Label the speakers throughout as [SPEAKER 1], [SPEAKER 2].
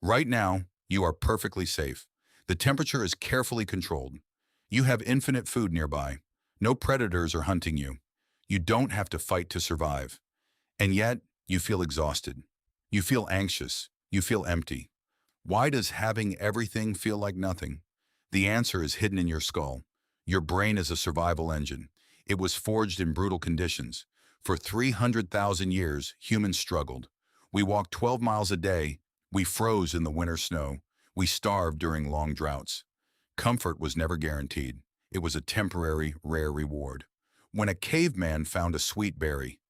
[SPEAKER 1] Right now, you are perfectly safe. The temperature is carefully controlled. You have infinite food nearby. No predators are hunting you. You don't have to fight to survive. And yet, you feel exhausted. You feel anxious. You feel empty. Why does having everything feel like nothing? The answer is hidden in your skull. Your brain is a survival engine. It was forged in brutal conditions. For 300,000 years, humans struggled. We walked 12 miles a day. We froze in the winter snow. We starved during long droughts. Comfort was never guaranteed. It was a temporary, rare reward. When a caveman found a sweet berry,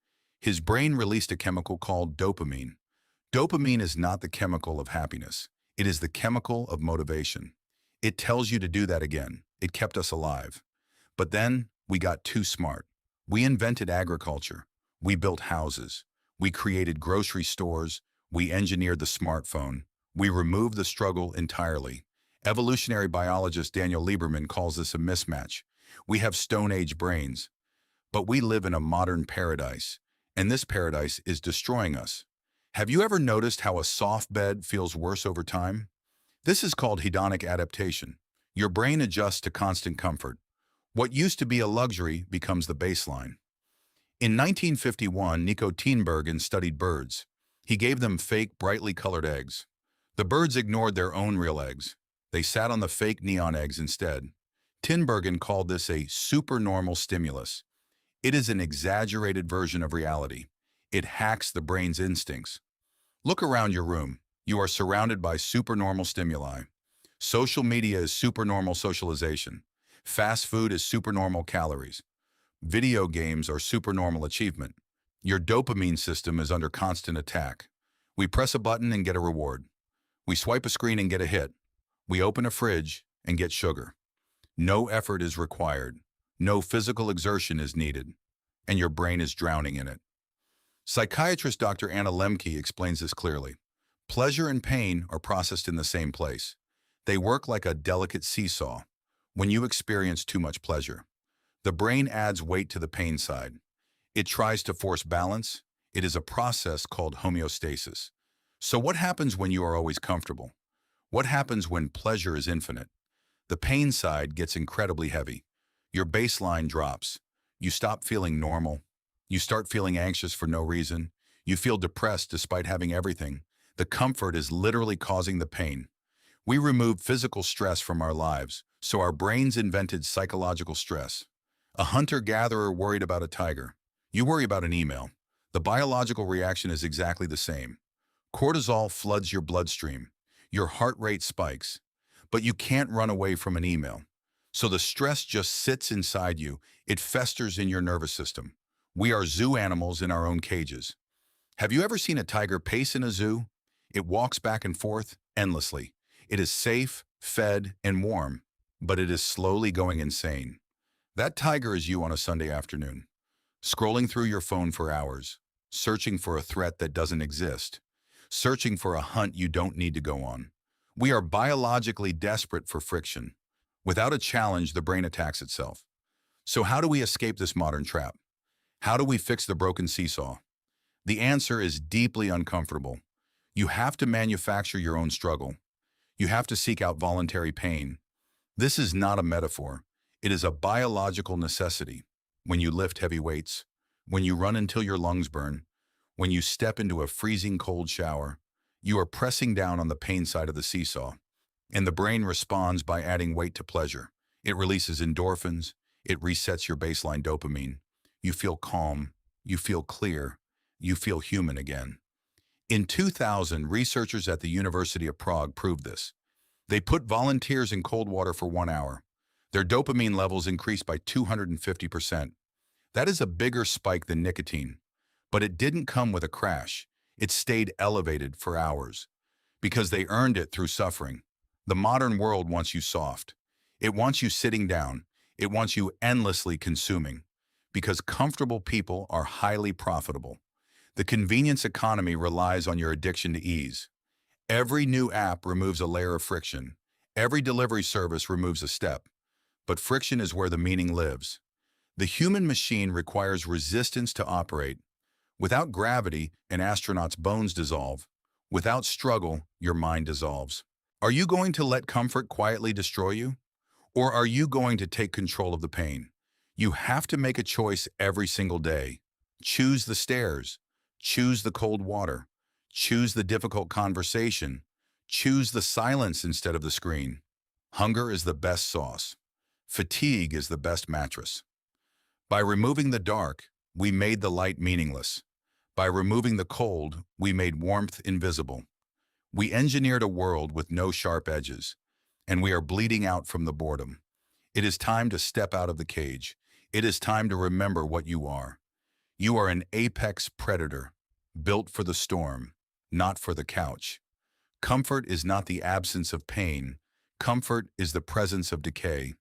[SPEAKER 1] his brain released a chemical called dopamine. Dopamine is not the chemical of happiness. It is the chemical of motivation. It tells you to do that again. It kept us alive. But then we got too smart. We invented agriculture. We built houses. We created grocery stores. We engineered the smartphone. We removed the struggle entirely. Evolutionary biologist Daniel Lieberman calls this a mismatch. We have Stone Age brains, but we live in a modern paradise, and this paradise is destroying us. Have you ever noticed how a soft bed feels worse over time? This is called hedonic adaptation. Your brain adjusts to constant comfort. What used to be a luxury becomes the baseline. In 1951, Nico Tinbergen studied birds. He gave them fake, brightly colored eggs. The birds ignored their own real eggs. They sat on the fake neon eggs instead. Tinbergen called this a supernormal stimulus. It is an exaggerated version of reality. It hacks the brain's instincts. Look around your room. You are surrounded by supernormal stimuli. Social media is supernormal socialization. Fast food is supernormal calories. Video games are supernormal achievement. Your dopamine system is under constant attack. We press a button and get a reward. We swipe a screen and get a hit. We open a fridge and get sugar. No effort is required. No physical exertion is needed. And your brain is drowning in it. Psychiatrist Dr. Anna Lemke explains this clearly. Pleasure and pain are processed in the same place. They work like a delicate seesaw. When you experience too much pleasure, the brain adds weight to the pain side. It tries to force balance. It is a process called homeostasis. So what happens when you are always comfortable? What happens when pleasure is infinite? The pain side gets incredibly heavy. Your baseline drops. You stop feeling normal. You start feeling anxious for no reason. You feel depressed despite having everything. The comfort is literally causing the pain. We removed physical stress from our lives, so our brains invented psychological stress. A hunter-gatherer worried about a tiger. You worry about an email. The biological reaction is exactly the same. Cortisol floods your bloodstream. Your heart rate spikes. But you can't run away from an email. So the stress just sits inside you. It festers in your nervous system. We are zoo animals in our own cages. Have you ever seen a tiger pace in a zoo? It walks back and forth endlessly. It is safe, fed, and warm, but it is slowly going insane. That tiger is you on a Sunday afternoon, scrolling through your phone for hours, searching for a threat that doesn't exist, searching for a hunt you don't need to go on. We are biologically desperate for friction. Without a challenge, the brain attacks itself. So how do we escape this modern trap? How do we fix the broken seesaw? The answer is deeply uncomfortable. You have to manufacture your own struggle. You have to seek out voluntary pain. This is not a metaphor. It is a biological necessity. When you lift heavy weights, when you run until your lungs burn, when you step into a freezing cold shower, you are pressing down on the pain side of the seesaw. And the brain responds by adding weight to pleasure. It releases endorphins. It resets your baseline dopamine. You feel calm. You feel clear. You feel human again. In 2000, researchers at the University of Prague proved this. They put volunteers in cold water for 1 hour. Their dopamine levels increased by 250%. That is a bigger spike than nicotine. But it didn't come with a crash. It stayed elevated for hours. Because they earned it through suffering. The modern world wants you soft. It wants you sitting down. It wants you endlessly consuming. Because comfortable people are highly profitable. The convenience economy relies on your addiction to ease. Every new app removes a layer of friction. Every delivery service removes a step. But friction is where the meaning lives. The human machine requires resistance to operate. Without gravity, an astronaut's bones dissolve. Without struggle, your mind dissolves. Are you going to let comfort quietly destroy you? Or are you going to take control of the pain? You have to make a choice every single day. Choose the stairs. Choose the cold water. Choose the difficult conversation. Choose the silence instead of the screen. Hunger is the best sauce. Fatigue is the best mattress. By removing the dark, we made the light meaningless. By removing the cold, we made warmth invisible. We engineered a world with no sharp edges, and we are bleeding out from the boredom. It is time to step out of the cage. It is time to remember what you are. You are an apex predator, built for the storm, not for the couch. Comfort is not the absence of pain. Comfort is the presence of decay.